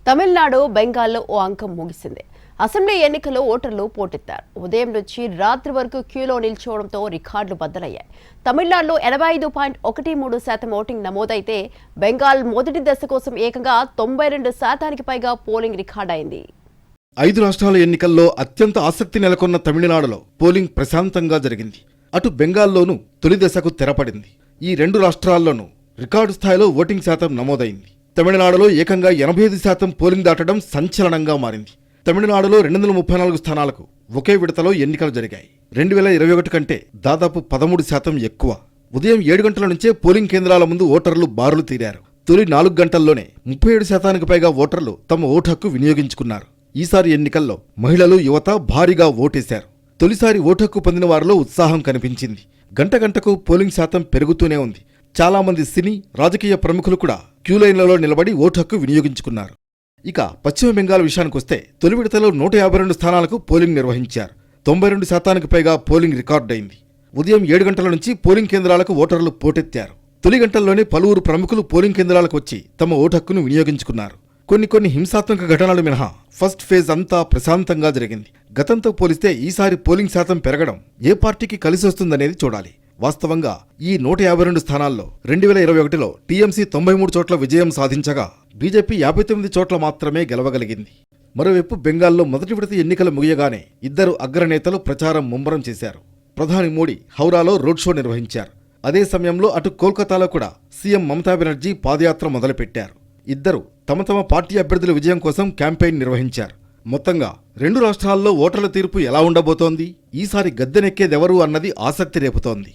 తమిళనాడు, బెంగాల్లో ఓ అంకం ముగిసింది. అసెంబ్లీ ఎన్నికల్లో ఓటర్లు పోటెత్తారు. ఉదయం నుంచి రాత్రి వరకు క్యూలో నిల్చోవడంతో రికార్డులు బద్దలయ్యాయి. తమిళనాడులో 85.13% ఓటింగ్ నమోదైతే బెంగాల్ మొదటి దశ కోసం ఏకంగా 92% పైగా పోలింగ్ రికార్డైంది. 5 రాష్ట్రాల ఎన్నికల్లో అత్యంత ఆసక్తి నెలకొన్న తమిళనాడులో పోలింగ్ ప్రశాంతంగా జరిగింది. అటు బెంగాల్లోనూ తొలి దశకు తెరపడింది. ఈ 2 రాష్ట్రాల్లోనూ రికార్డు స్థాయిలో ఓటింగ్ శాతం నమోదైంది. తమిళనాడులో ఏకంగా 85% పోలింగ్ దాటడం సంచలనంగా మారింది. తమిళనాడులో 234 స్థానాలకు ఒకే విడతలో ఎన్నికలు జరిగాయి. 2021 కంటే దాదాపు 13% ఎక్కువ. ఉదయం 7 గంటల నుంచే పోలింగ్ కేంద్రాల ముందు ఓటర్లు బారులు తీరారు. తొలి 4 గంటల్లోనే 37% పైగా ఓటర్లు తమ ఓటు హక్కు వినియోగించుకున్నారు. ఈసారి ఎన్నికల్లో మహిళలు, యువత భారీగా ఓటేశారు. తొలిసారి ఓటు హక్కు పొందిన వారిలో ఉత్సాహం కనిపించింది. గంట గంటకు పోలింగ్ శాతం పెరుగుతూనే ఉంది. చాలా మంది సినీ, రాజకీయ ప్రముఖులు కూడా క్యూలైన్లలో నిలబడి ఓటు హక్కు వినియోగించుకున్నారు. ఇక పశ్చిమ బెంగాల్ విషయానికొస్తే తొలి విడతలో 152 స్థానాలకు పోలింగ్ నిర్వహించారు. 92% పైగా పోలింగ్ రికార్డైంది. ఉదయం 7 గంటల నుంచి పోలింగ్ కేంద్రాలకు ఓటర్లు పోటెత్తారు. తొలి గంటల్లోనే పలువురు ప్రముఖులు పోలింగ్ కేంద్రాలకు వచ్చి తమ ఓటు హక్కును వినియోగించుకున్నారు. కొన్ని హింసాత్మక ఘటనలు మినహా ఫస్ట్ ఫేజ్ అంతా ప్రశాంతంగా జరిగింది. గతంతో పోలిస్తే ఈసారి పోలింగ్ శాతం పెరగడం ఏ పార్టీకి కలిసొస్తుందనేది చూడాలి. వాస్తవంగా ఈ 152 స్థానాల్లో 2021లో టీఎంసీ 93 చోట్ల విజయం సాధించగా బీజేపీ 59 చోట్ల మాత్రమే గెలవగలిగింది. మరోవైపు బెంగాల్లో మొదటి విడత ఎన్నికలు ముగియగానే 2 అగ్రనేతలు ప్రచారం ముమ్మరం చేశారు. ప్రధాని మోడీ హౌరాలో రోడ్ షో నిర్వహించారు. అదే సమయంలో అటు కోల్కతాలో కూడా సీఎం మమతా బెనర్జీ పాదయాత్ర మొదలుపెట్టారు. ఇద్దరు తమ పార్టీ అభ్యర్థుల విజయం కోసం క్యాంపెయిన్ నిర్వహించారు. మొత్తంగా 2 రాష్ట్రాల్లో ఓటర్ల తీర్పు ఎలా ఉండబోతోంది, ఈసారి గద్దెనెక్కేదెవరు అన్నది ఆసక్తి రేపుతోంది.